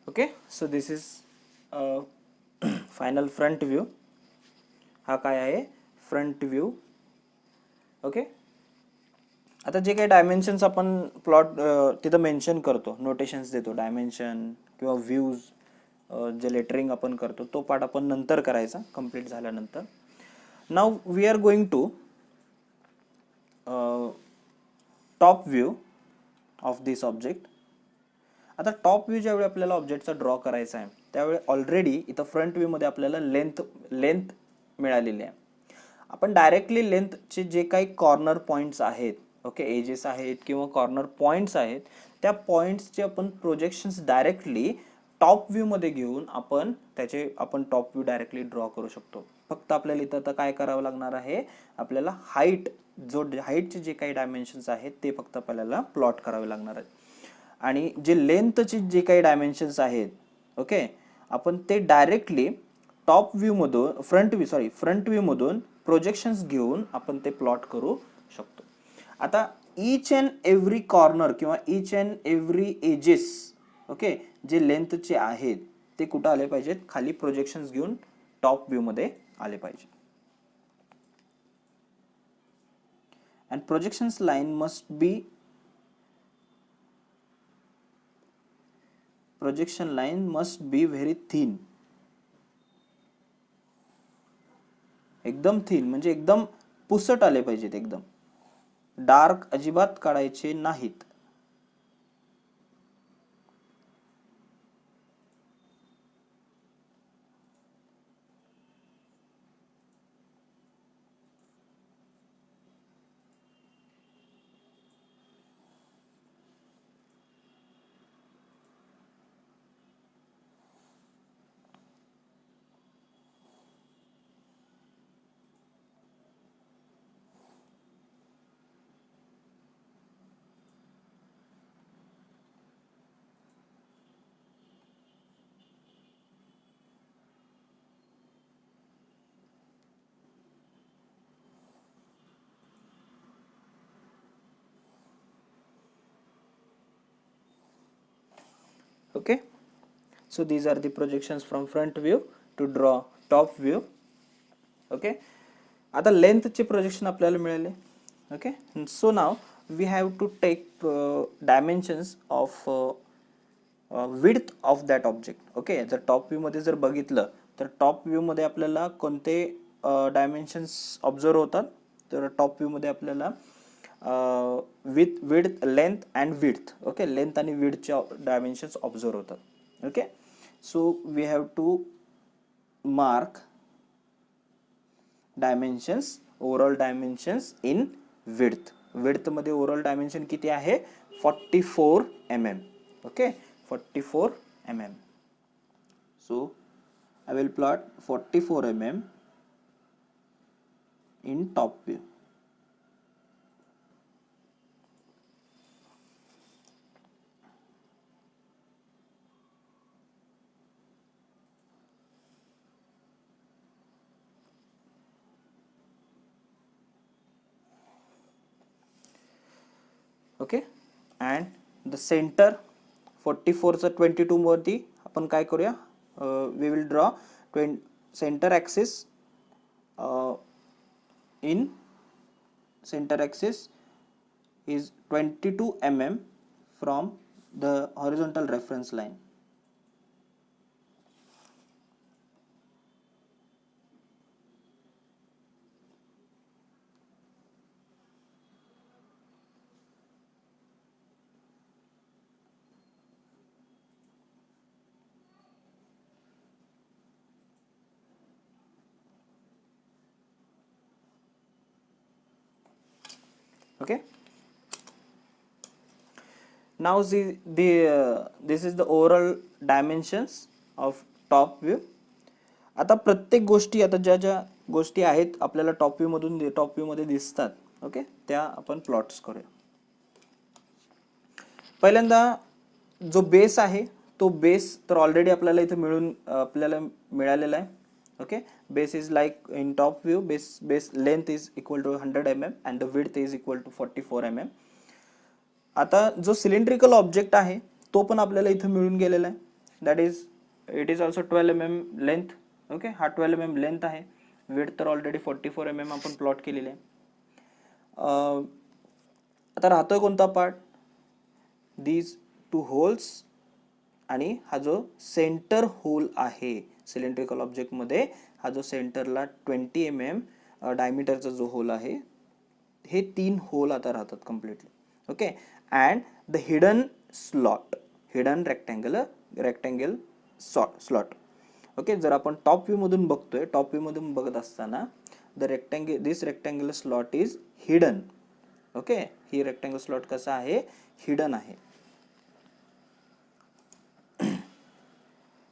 Okay, so this is final front view. हा काय आहे, फ्रंट व्ह्यू. ओके, आता जे काही डायमेन्शन्स आपण प्लॉट तिथं मेन्शन करतो, नोटेशन्स देतो, डायमेन्शन किंवा व्ह्यूज जे लेटरिंग आपण करतो तो पार्ट आपण नंतर करायचा कंप्लीट झाल्यानंतर. Now we are going to top view of this object. आता टॉप व्ह्यू ज्यावेळी आपल्याला ऑब्जेक्टचा ड्रॉ करायचा आहे त्यावेळी ऑलरेडी इथं फ्रंट व्ह्यूमध्ये आपल्याला लेंथ मिळालेली आहे. आपण डायरेक्टली लेंथचे जे काही कॉर्नर पॉईंट्स आहेत, ओके, एजेस आहेत किंवा कॉर्नर पॉईंट्स आहेत, त्या पॉईंट्सचे आपण प्रोजेक्शन्स डायरेक्टली टॉप व्ह्यूमध्ये घेऊन आपण टॉप व्ह्यू डायरेक्टली ड्रॉ करू शकतो. फक्त आपल्याला इथं आता काय करावं लागणार आहे, आपल्याला हाईटचे जे काही डायमेन्शन्स आहेत ते फक्त आपल्याला प्लॉट करावे लागणार आहेत. आणि जे लेंथचे जे काही डायमेन्शन्स आहेत, ओके, आपण ते डायरेक्टली टॉप व्ह्यूमधून फ्रंट व्ह्यूमधून प्रोजेक्शन्स घेऊन आपण ते प्लॉट करू शकतो. आता ईच अँड एव्हरी कॉर्नर किंवा each and every edges, okay, जे लेंथचे आहेत ते कुठं आले पाहिजेत, खाली प्रोजेक्शन्स घेऊन टॉप व्ह्यूमध्ये आले पाहिजेत. And projections line must be projection line must be very thin. एकदम थिन म्हणजे एकदम पुसट आले पाहिजेत, एकदम डार्क अजिबात काढायचे नाहीत. Okay, so these are the projections from front view to draw top view. Okay, आता लेंथचे प्रोजेक्शन आपल्याला मिळाले. Okay, so now we have to take dimensions of width of that object. Okay, जर टॉप व्ह्यू मध्ये जर बघितलं तर टॉप व्ह्यू मध्ये आपल्याला कोणते डायमेन्शन्स ऑब्झर्व होतात, तर टॉप व्ह्यू मध्ये आपल्याला width, length and width, okay, length आणि विड्थचे डायमेन्शन्स ऑब्झर्व होतात. Okay, so we have to mark dimensions, overall dimensions in width मध्ये ओव्हरऑल डायमेन्शन किती आहे, 44 mm. Okay, 44 mm. So I will plot 44 mm in top view. Okay, and the center 44चं 22 वरती आपण काय करूया, we will draw center axis in center axis is 22 mm from the horizontal reference line. Okay, now this is the overall dimensions of top view. आता प्रत्येक गोष्टी, आता ज्या गोष्टी आहेत आपल्याला टॉप व्ह्यू मध्ये दिसतात, ओके, त्या आपण प्लॉट्स करूया. पहिल्यांदा जो बेस आहे तो बेस तर ऑलरेडी आपल्याला इथे मिळालेला आहे. Okay, base is like in top view, base length is equal to 100 mm and the width is equal to 44 mm. आता जो सिलेंड्रिकल ऑब्जेक्ट आहे तो पण आपल्याला इथे मिळून गेलेला आहे, that is it is also 12 mm length. Okay, हा 12 mm लेंथ आहे, विड्थ तर ऑलरेडी 44 mm आपण प्लॉट केलेले आहे. आता राहतोय कोणता पार्ट, दीज 2 होल्स आणि हा जो सेंटर होल आहे सिलेंड्रिकल ऑब्जेक्ट मध्ये, हा जो सेंटरला 20 mm डायमीटरचा जो होल आहे, हे 3 होल आता राहतात completely. Okay, and the hidden slot, hidden rectangle slot. Okay, जर आपण टॉप व्ह्यू मधून बघतोय, टॉप व्ह्यू मधून बघत असताना this rectangle slot is hidden. Okay, ही रेक्टँगल स्लॉट कसा आहे, हिडन आहे.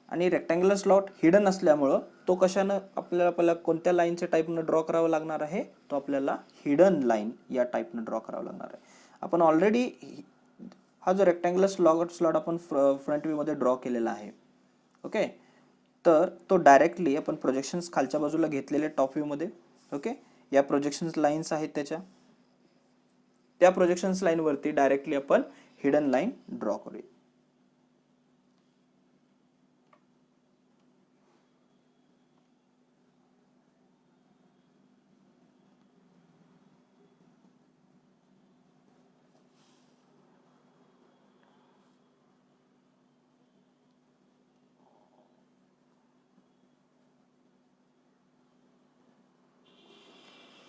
आणि रेक्टँग्युलर स्लॉट हिडन असल्यामुळं तो कशानं आपल्याला पहिला कोणत्या लाईनच्या टाईपनं ड्रॉ करावा लागणार आहे, तो आपल्याला हिडन लाईन या टाईपनं ड्रॉ करावा लागणार आहे. आपण ऑलरेडी हा जो रेक्टँग्युलर स्लॉट आपण फ्रंट व्ह्यू मध्ये ड्रॉ केलेला आहे. ओके, तर तो डायरेक्टली आपण प्रोजेक्शन्स खालच्या बाजूला घेतलेले टॉप व्ह्यू मध्ये. ओके, या प्रोजेक्शन्स लाईन्स आहेत त्या प्रोजेक्शन्स लाईन वरती डायरेक्टली आपण हिडन लाईन ड्रॉ करूया.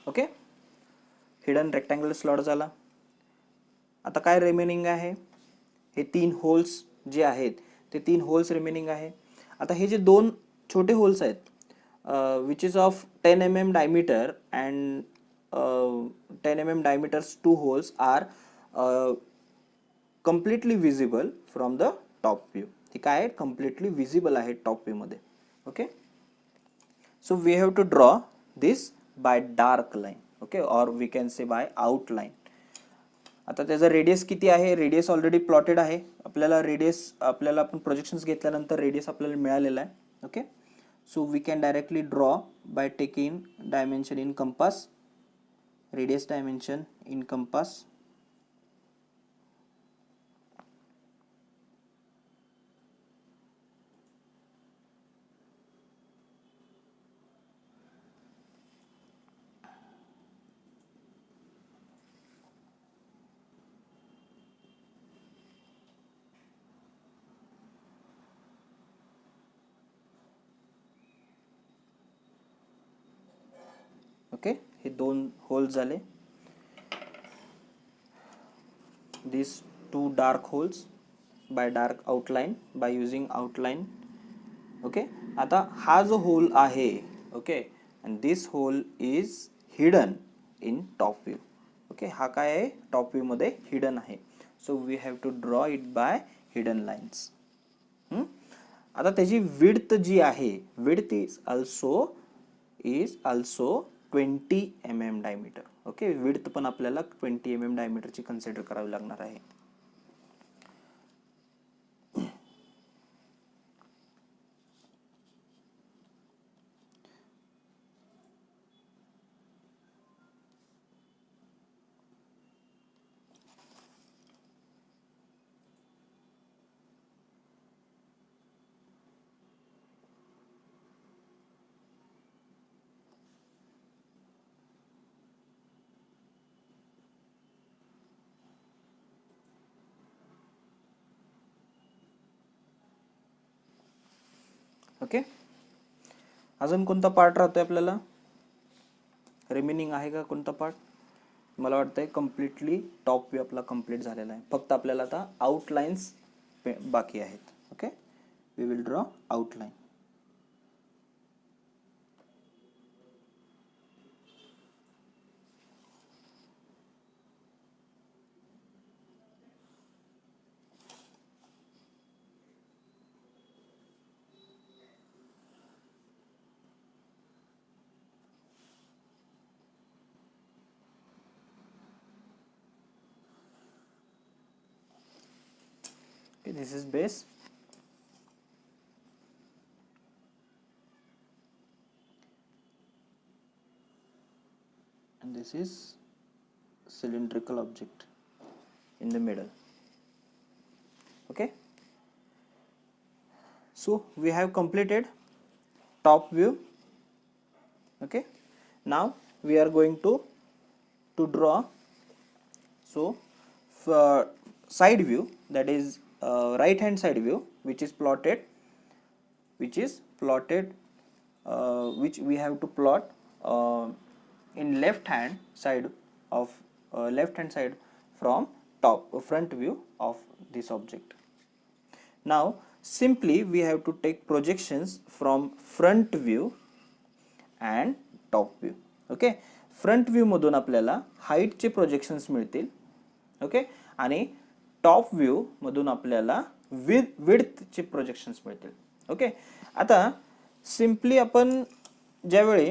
ओके, हिडन रेक्टँग्युलर स्लॉट झाला. आता काय रिमेनिंग आहे, हे 3 होल्स जे आहेत ते 3 होल्स रिमेनिंग आहे. आता हे जे 2 छोटे होल्स आहेत, which is of 10 mm diameter and 10 mm diameters 2 holes are completely visible from the top view. हे काय आहे, कम्प्लिटली विजिबल आहे टॉप व्ह्यू मध्ये. Okay, so we have to draw this by dark line. Okay, or we can say by outline. आता त्याचा रेडियस किती आहे, रेडियस ऑलरेडी प्लॉटेड आहे. आपल्याला आपण प्रोजेक्शन्स घेतल्यानंतर रेडियस आपल्याला मिळालेला आहे. Okay, so we can directly draw by taking dimension in compass, radius dimension in compass. Okay, हे 2 होल्स झाले. these 2 dark holes by dark outline, by using outline. Okay, आता हा जो होल आहे, okay, and this hole is hidden in top view. Okay, हा काय आहे, टॉप व्ह्यू मध्ये हिडन आहे. So we have to draw it by hidden lines. आता त्याची विड्थ जी आहे, width is also 20 mm diameter. Okay, width पण आपल्याला 20 mm डायमीटरची कन्सिडर करावी लागणार आहे. ओके, अजून कोणता पार्ट राहतोय आपल्याला, रिमेनिंग आहे का कोणता पार्ट? मला वाटतंय कम्प्लिटली टॉप व्ह्यू आपला कम्प्लीट झालेला आहे. फक्त आपल्याला आता आउटलाइन्स बाकी आहेत. Okay, we will draw outline. Okay, this is base. And this is cylindrical object in the middle. Okay, so we have completed top view. Okay, now we are going to draw so side view, that is right hand side view, which we have to plot in left hand side from front view of this object. Now simply we have to take projections from front view and top view. Okay, front view मधून आपल्याला हाईट चे प्रोजेक्शन्स मिळतील. ओके, आणि टॉप व्यू मधून आपल्याला विड्थ चे प्रोजेक्शन्स मिळतील. ओके, आता सिंपली आपण ज्यावेळी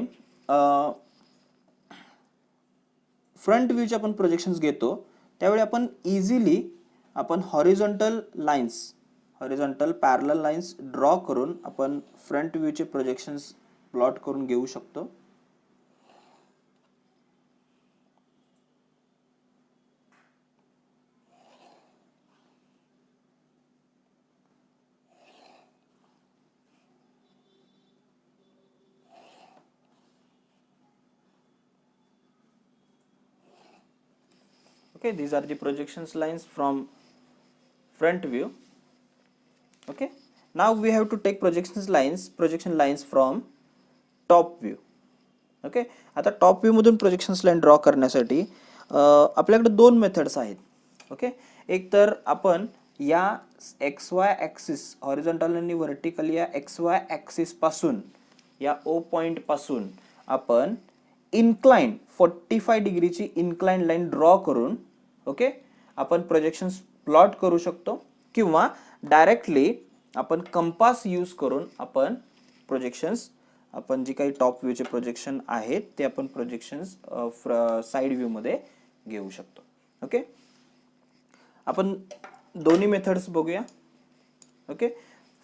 फ्रंट व्ह्यूचे आपण प्रोजेक्शन्स घेतो त्यावेळी आपण इझिली आपण हॉरिझॉन्टल पॅरलल लाईन्स ड्रॉ करून आपण फ्रंट व्ह्यूचे प्रोजेक्शन्स प्लॉट करून घेऊ शकतो. Okay, these are the projections lines from front view. Okay, now we have to take projection lines from top view. Okay, आता टॉप व्ह्यू मधून प्रोजेक्शन्स लाईन ड्रॉ करण्यासाठी आपल्याकडे दोन मेथड्स आहेत. ओके, एक तर आपण या XY ॲक्सिस हॉरिझॉन्टल आणि व्हर्टिकल या XY ॲक्सिस पासून या O पॉइंट पासून आपण इन्क्लाइन 45 डिग्रीची इन्क्लाइन लाईन ड्रॉ करून ओके आपण प्रोजेक्शन्स प्लॉट करू शकतो, किंवा डायरेक्टली आपण कंपास यूज करून आपण प्रोजेक्शन्स आपण जी काही टॉप व्ह्यूचे प्रोजेक्शन आहेत ते आपण प्रोजेक्शन्स साइड व्ह्यू मध्ये घेऊ शकतो. ओके, आपण दोन्ही मेथड्स बघूया. Okay,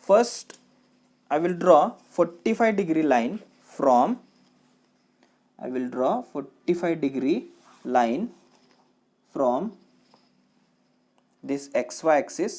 first I will draw 45 degree line from from this XY axis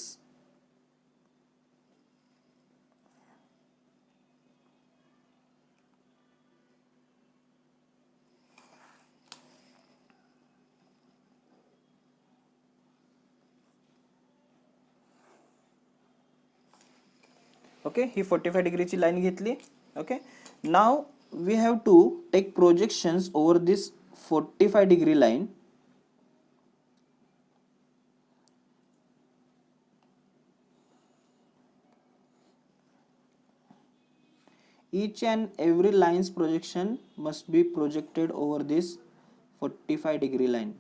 okay, ही 45 डिग्रीची लाईन घेतली. Okay, now we have to take projections over this 45 degree line. Each and every line's projection must be projected over this 45 degree line.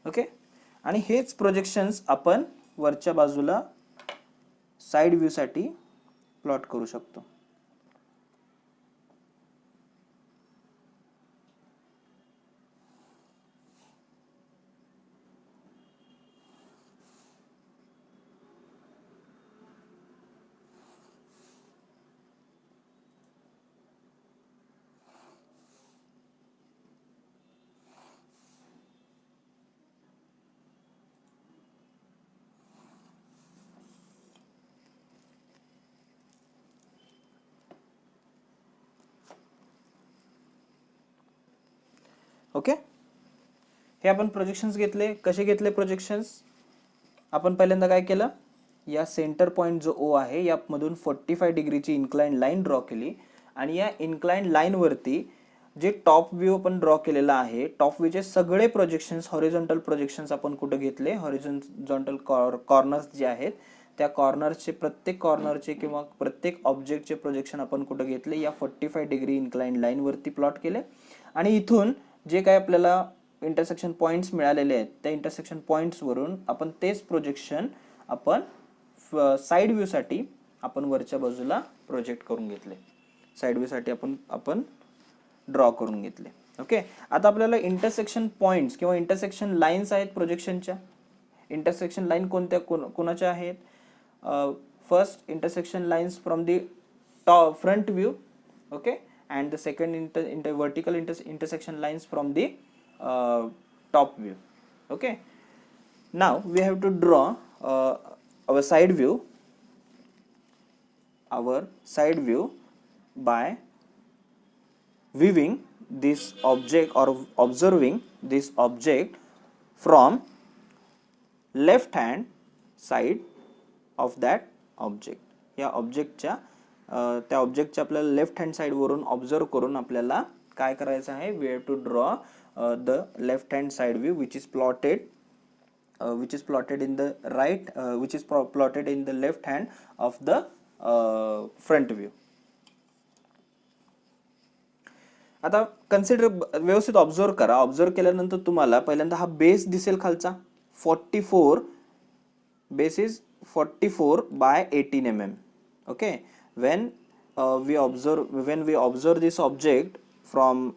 Okay, आणि हेच प्रोजेक्शन्स आपण वरच्या बाजूला साइड व्ह्यू साठी प्लॉट करू शकतो. ओके, हे आपण प्रोजेक्शन्स घेतले. कसे घेतले प्रोजेक्शन्स? आपण पहिल्यांदा काय केलं, या सेंटर पॉइंट जो O आहे यामधून 45 डिग्रीची इन्क्लाइन लाईन ड्रॉ केली, आणि या इन्क्लाइन लाईन वरती जे टॉप व्ह्यू आपण ड्रॉ केलेला आहे टॉप व्ह्यूचे सगळे प्रोजेक्शन्स हॉरिझॉन्टल प्रोजेक्शन्स आपण कुठे घेतले, हॉरिझॉन्टल कॉर्नर्स जे आहेत त्या कॉर्नर्सचे प्रत्येक कॉर्नरचे किंवा प्रत्येक ऑब्जेक्टचे प्रोजेक्शन आपण कुठे घेतले, या 45 डिग्री इन्क्लाइन लाईन वरती प्लॉट केले. आणि इथून जे काय आपल्याला इंटरसेक्शन पॉइंट्स मिळालेले आहेत त्या इंटरसेक्शन पॉइंट्स वरून आपण तेच प्रोजेक्शन आपण साइड व्ह्यू साठी आपण वरच्या बाजूला प्रोजेक्ट करून घेतले, साइड व्ह्यू साठी आपण ड्रॉ करून घेतले. ओके, आता आपल्याला इंटरसेक्शन पॉइंट्स किंवा इंटरसेक्शन लाईन्स आहेत प्रोजेक्शनच्या. इंटरसेक्शन लाईन कोणत्या कोणाच्या आहेत? First intersection lines from the front view. Okay, and the second vertical intersection lines from the top view. Okay, now we have to draw our side view by viewing this object or observing this object from left hand side of that object. या ऑब्जेक्टच्या त्या ऑब्जेक्टच्या आपल्याला लेफ्ट हँड साईडवरून ऑब्झर्व करून आपल्याला काय करायचं आहे, we have to draw the left hand side view which is plotted in the right which is plotted in the left hand of the front view. आता कन्सिडर, व्यवस्थित ऑब्झर्व करा. ऑब्झर्व केल्यानंतर तुम्हाला पहिल्यांदा हा बेस दिसेल खालचा 44, base is 44 by 18 mm. Okay, when we observe this object from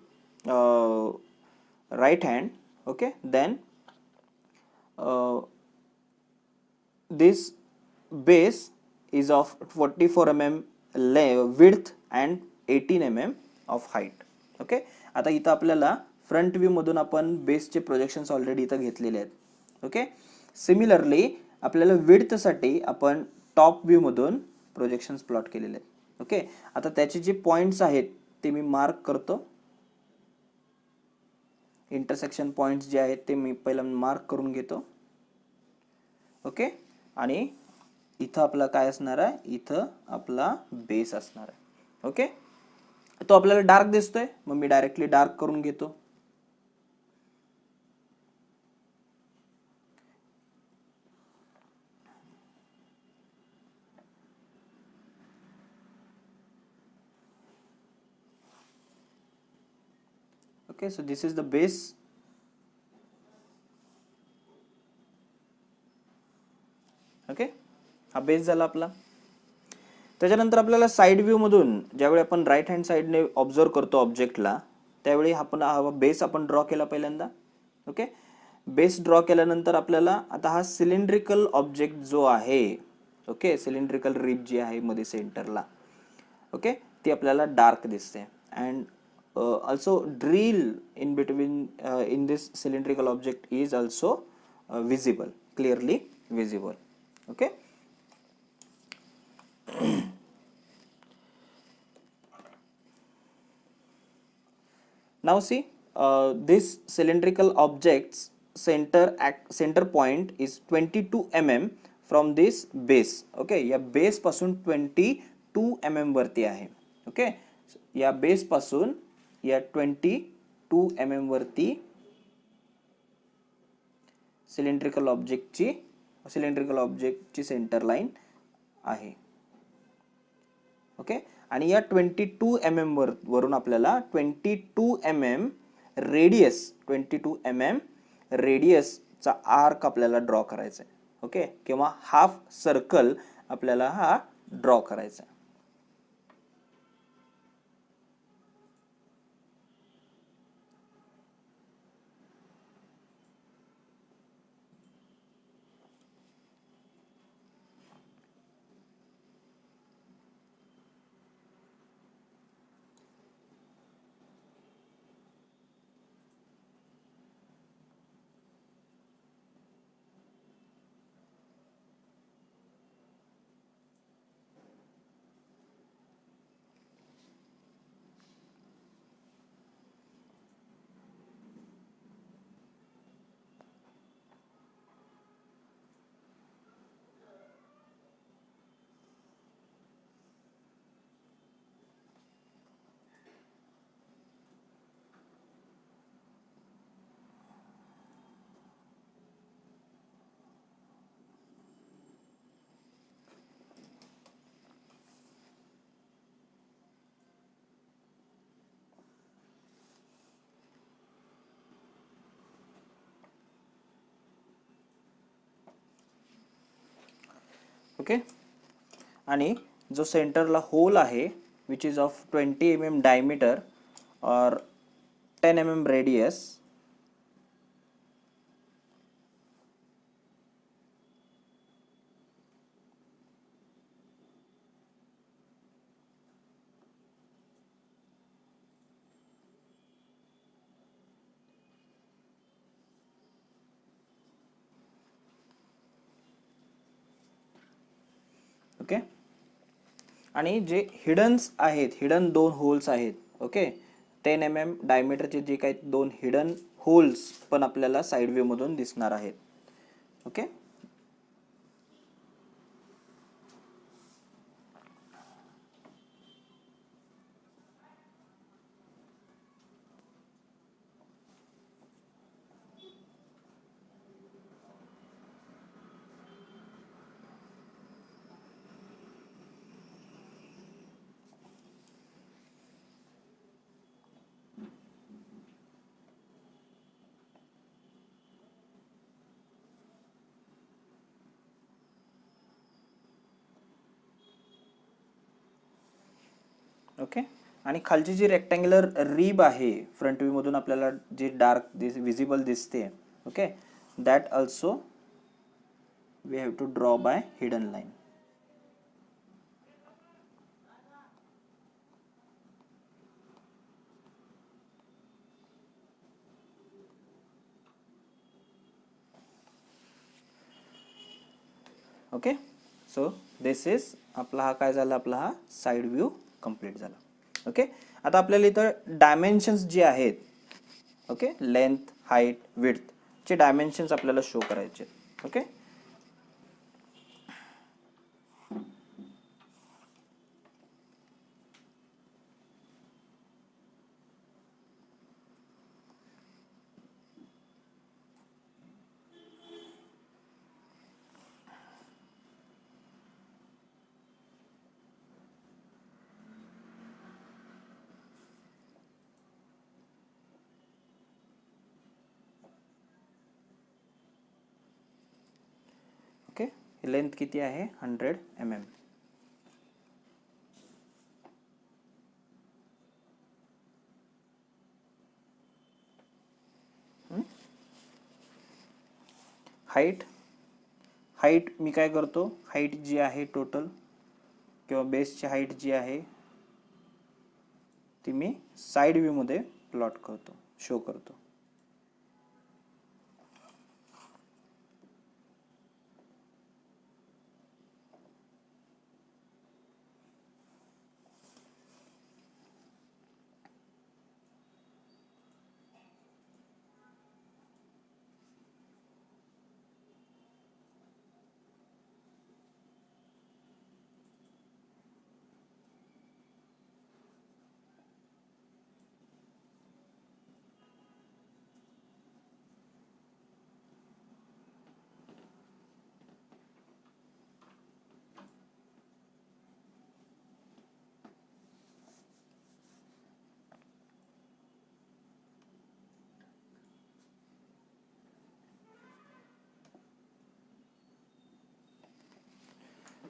right hand, okay, then this base is of 44 mm width and 18 mm of height. Okay, आता इथं आपल्याला फ्रंट व्ह्यू मधून आपण बेसचे प्रोजेक्शन्स ऑलरेडी इथं घेतलेले आहेत. ओके, सिमिलरली आपल्याला विड्थ साठी आपण टॉप व्ह्यू मधून प्रोजेक्शन्स प्लॉट केलेले आहेत. ओके, आता त्याचे जे पॉइंट्स आहेत ते मी मार्क करतो. इंटरसेक्शन पॉइंट्स जे आहेत ते मी पहिला मार्क करून घेतो. ओके, आणि इथं आपला काय असणार आहे, इथं आपला बेस असणार आहे. ओके, तो आपल्याला डार्क दिसतोय, मग मी डायरेक्टली डार्क करून घेतो. Okay, so this is the base. Okay, हा बेस झाला आपला. त्याच्यानंतर आपल्याला साइड व्ह्यू मधून ज्यावेळी आपण राईट हँड साइडने ऑब्झर्व करतो ऑब्जेक्टला, त्यावेळी आपण हा बेस आपण ड्रॉ केला पहिल्यांदा. ओके, बेस ड्रॉ केल्यानंतर आपल्याला आता हा सिलेंड्रिकल ऑब्जेक्ट जो आहे, ओके, सिलेंड्रिकल रिब जी आहे मध्ये सेंटरला, ओके, ती आपल्याला डार्क दिसते. And also drill in between in this cylindrical object is also visible, clearly visible. Okay, now see this cylindrical object's center point is 22 mm from this base. okay, या बेस पासून 22 mm वरती आहे. ओके, या बेस पासून या 22 mm वरती सिलेंड्रिकल ऑब्जेक्टची सेंटर लाईन आहे. ओके, आणि या 22 mm वरून आपल्याला 22 mm रेडियसचा आर्क आपल्याला ड्रॉ करायचा आहे. ओके, किंवा हाफ सर्कल आपल्याला हा ड्रॉ करायचा आहे. ओके, आणि जो सेंटरला होल आहे which is of 20 mm diameter और 10 mm रेडियस, ओके, आणि जे हिडन्स आहेत, हिडन 2 होल्स आहेत. ओके, 10 mm डायमीटरचे जे काही 2 हिडन होल्स पण आपल्याला साइड व्ह्यू मधून दिसणार आहेत. Okay, okay. आणि खालची जी रेक्टँग्युलर रिब आहे फ्रंट व्ह्यू मधून आपल्याला जी डार्क विजिबल दिसते, okay, that also we have to draw by hidden line. Okay. So this is आपला हा काय झाला, आपला हा साईड व्ह्यू कंप्लीट झाला. ओके. आता आपल्याला इथं डायमेन्शन्स जे आहेत, ओके, लेंथ, हाईट, विड्थ चे डायमेन्शन्स आपल्याला शो करायचे. ओके. ओके. लेंथ किती आहे, 100 mm. हाईट, हाईट मी काय करतो, हाईट जी आहे टोटल किंवा बेसची हाईट जी आहे ती मी साइड व्ह्यू मध्ये प्लॉट करतो, शो करतो.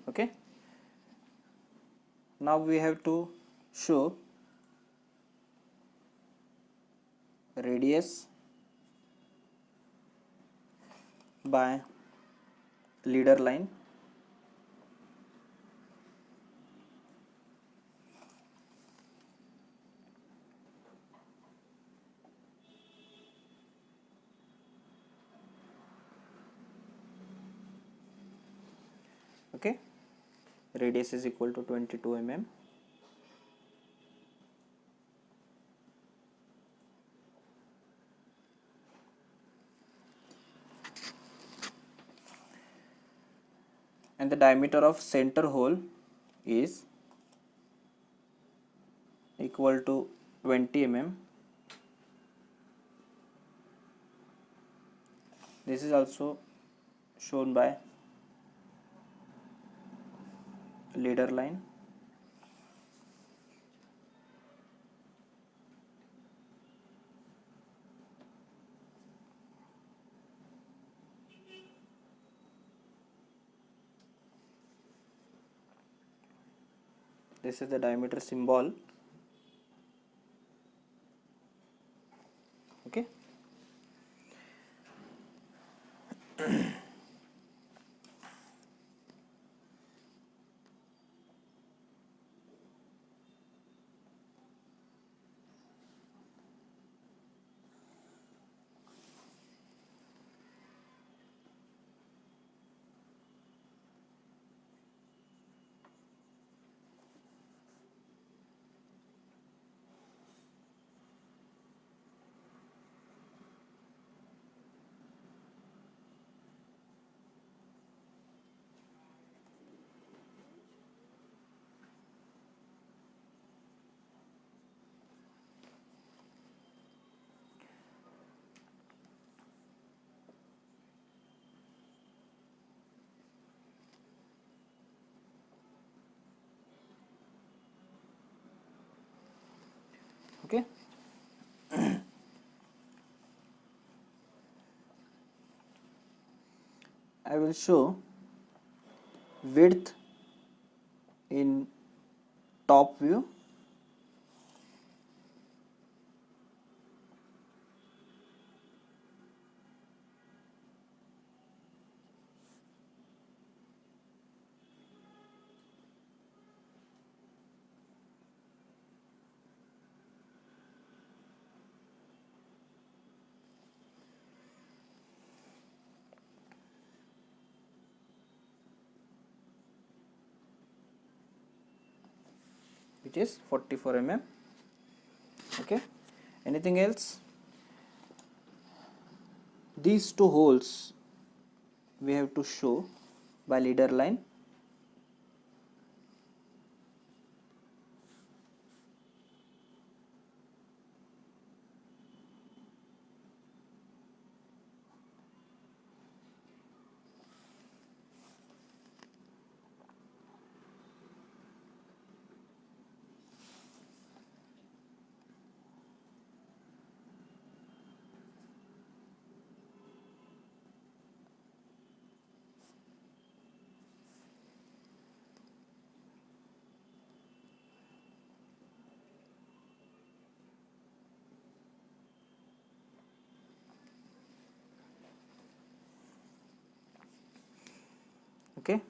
Okay, now we have to show radius by leader line. Okay, radius is equal to 22 mm. And the diameter of center hole is equal to 20 mm. This is also shown by leader line. This is the diameter symbol. Okay. Okay. I will show width in top view which is 44 mm. Okay, anything else? These two holes we have to show by leader line. Okay,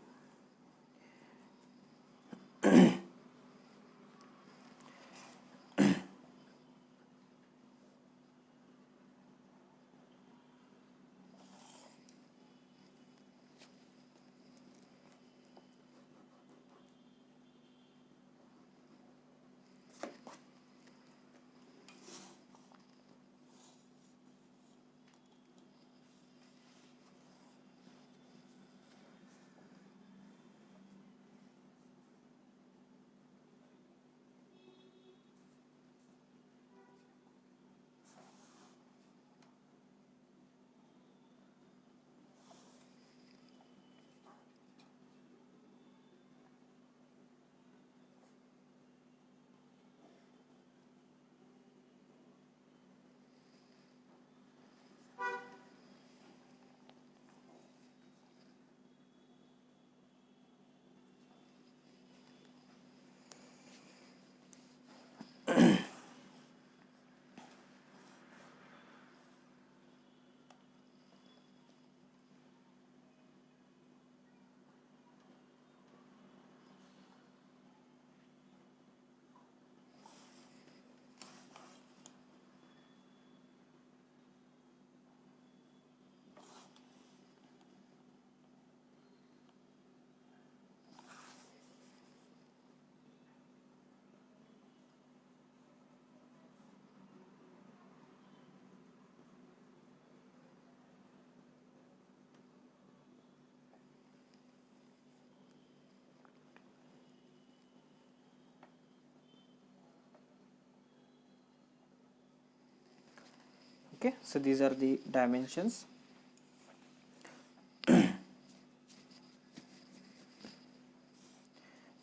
okay, so these are the dimensions.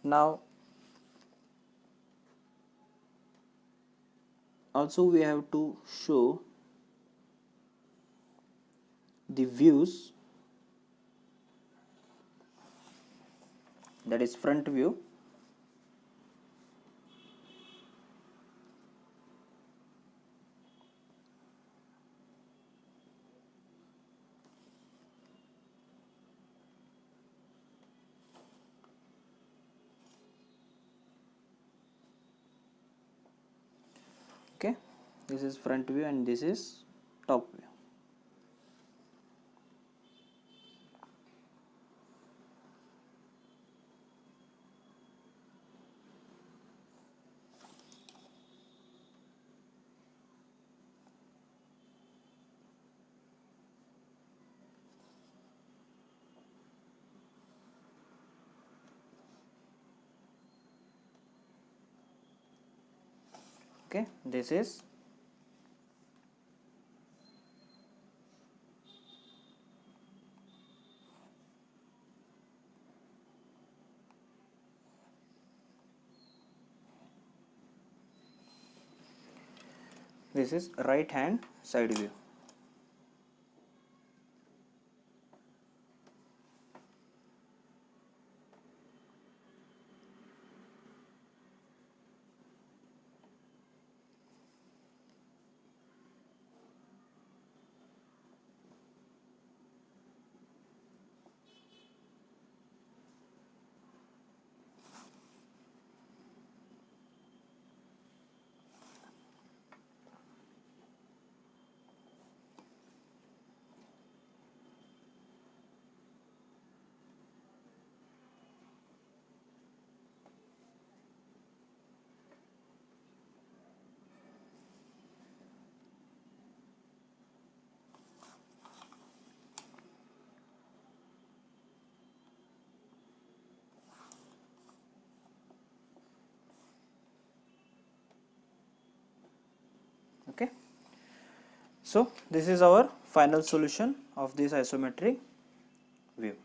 Now also we have to show the views, that is front view, okay, this is front view and this is top view. Okay, this is right hand side view. Okay, so this is our final solution of this isometric view.